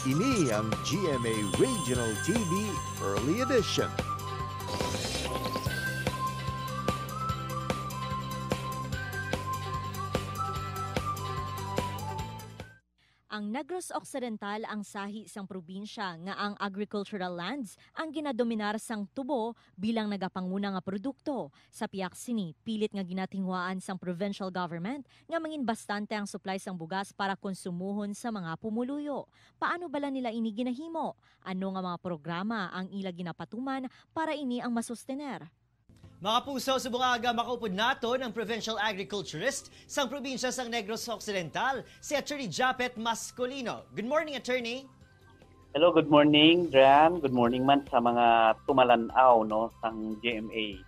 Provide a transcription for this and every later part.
Ini ang GMA Regional TV Early Edition. Ang Negros Occidental ang sahi sang probinsya nga ang agricultural lands ang ginadominar sang tubo bilang nagapanguna nga produkto. Sa piyak sini, pilit nga ginatinguaan sang provincial government nga mangin bastante ang supply sang bugas para konsumuhon sa mga pumuluyo. Paano bala nila ini ginahimo? Ano nga mga programa ang ila ginapatuman para ini ang masustener? Mga puso, subong aga makaupod nato ng provincial agriculturist sang probinsya sang Negros Occidental, si Attorney Japet Mascolino. Good morning, Attorney. Hello, good morning, Dran. Good morning man sa mga tumalanaw no sang GMA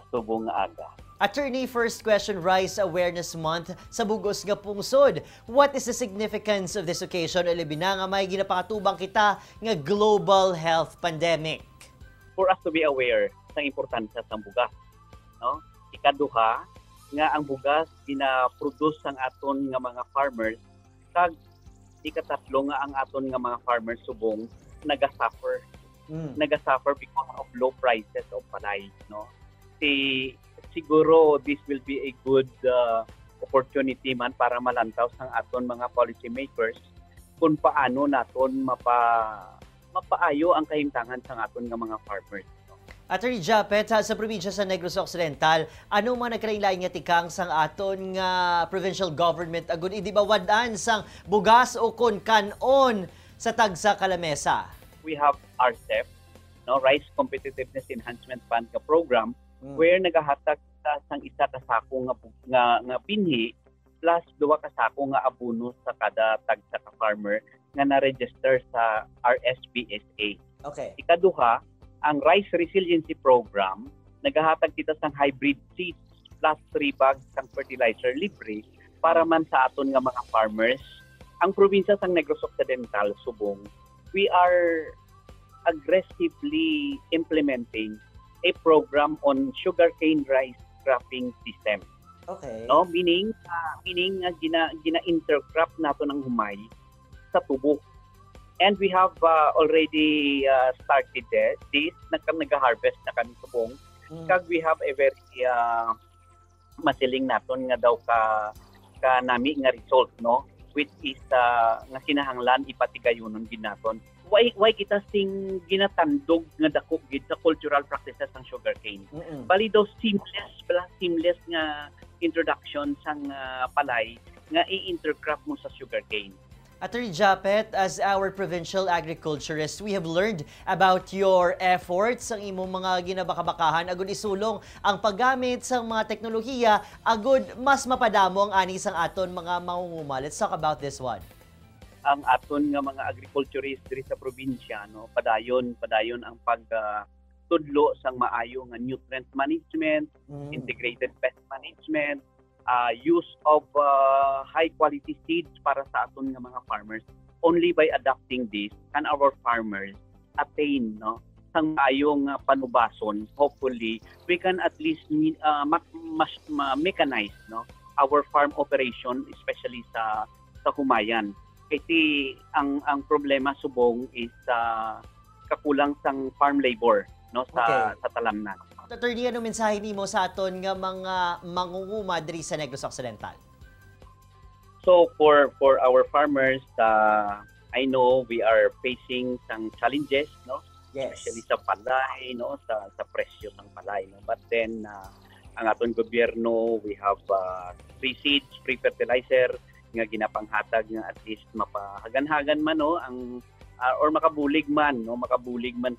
subong aga. Attorney, first question, Rice Awareness Month sa Bugos nga Pungsod. What is the significance of this occasion? Ilibina nga may ginapakatubang kita nga global health pandemic. For us to be aware sa importansya sang bugas, no? Ikaduha nga ang bugas gina-produce sang aton nga mga farmers, kag ikatatlo nga ang aton nga mga farmers subong naga-suffer. Naga-suffer because of low prices of palay, no? Siguro this will be a good opportunity man para malantaw sang aton mga policy makers kung paano naton mapaayo ang kahimtangan sang aton nga mga farmers. Attorney Japet, sa probinsya sa Negros Occidental, ano man nagkailain nga tikang sang aton nga provincial government agud idi ba wadaan sang bugas o kon kanon sa tagsa kalamesa? We have RCEP, no, Rice Competitiveness Enhancement Fund nga program where nagahatag ta sang isa ka sako nga binhi plus duwa ka sako nga abono sa kada tagsa ka farmer nga na-register sa RSPSA. Okay. Ikaduha, ang Rice Resiliency Program, nagahatag kita sang hybrid seeds plus 3 bags sang fertilizer libre para man sa aton nga mga farmers. Ang probinsya sang Negros Occidental, subong, we are aggressively implementing a program on sugarcane rice cropping system. Okay. No, meaning gina-intercrop nato ng humay sa tubo. And we have already started this. Nag-harvest na kami subong. Kag we have a very masiling naton nga daw ka nami nga result, no? Which is nga kinahanglan ipatigayonon gid naton. Why kita sing ginatandog nga dako gid sa cultural practices ng sugarcane. Bali daw seamless nga introduction sang palay nga i-intercrop mo sa sugarcane. Attorney Japet, as our provincial agriculturist, we have learned about your efforts ang imong mga ginabakabakahan agud isulong ang paggamit sa mga teknolohiya agud mas mapadamo ang ani sang aton mga mangunguma. Let's talk about this one. Ang aton nga mga agriculturist diri sa probinsya, no, padayon ang pagtudlo sang maayo nga nutrient management, integrated pest management, use of high quality seeds para sa aton nga mga farmers. Only by adopting this can our farmers attain, no, sang maayong panubason. Hopefully we can at least mechanize, no, our farm operation, especially sa humayan. Kasi ang problema subong is kakulang sang farm labor, no, sa talamnan. Attorney, anong mensahe nimo sa aton nga mga mangunguma diri sa Negros Occidental? So for our farmers, I know we are facing some challenges, no? Yes. Especially sa palay, no, sa presyo ng palay, no. But then ang aton gobyerno, we have free seeds, free fertilizer nga ginapanghatag nga at least mapahagan-hagan man, no, ang or makabulig man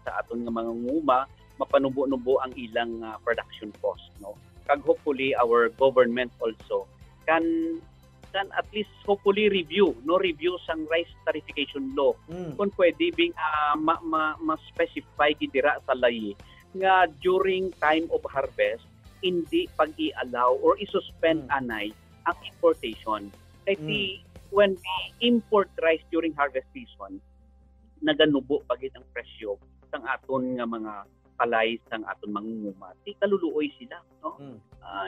sa aton nga mga nguma, mapanubo-nubo ang ilang production cost, no. Kag hopefully our government also can at least hopefully review sang rice tarification law. Kung pwede bing ma-specify gidira sa layi nga during time of harvest hindi pag-i-allow or i-suspend anay ang importation. Kasi when we import rice during harvest season, naganubo pagit ang presyo sang aton nga mga palay sang aton mangunguma. Di kaluluoy sila, no?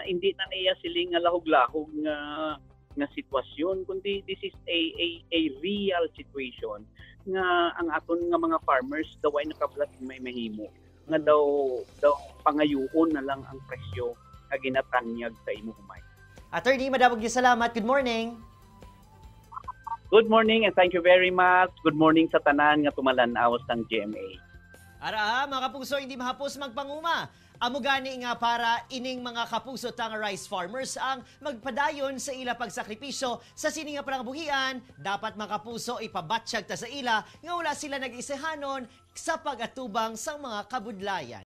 Hindi na niya siling lahog-lahog nga sitwasyon, kundi this is a real situation nga ang aton nga mga farmers daw ay nakablat may mahimo. Nga daw pangayuon na lang ang presyo nga ginatanyag sa imo humay. Attorney, madamog niyo salamat. Good morning. Good morning and thank you very much. Good morning sa tanan nga tumalanaw sang GMA. Ara, mga kapuso, hindi mahapos magpanguma. Amo gani nga para ining mga kapuso tang rice farmers ang magpadayon sa ila pagsakripisyo sa sini nga panangbuhian. Dapat mga kapuso ipabatsyag ta sa ila nga wala sila nag-isihanon sa pag-atubang sang mga kabudlayan.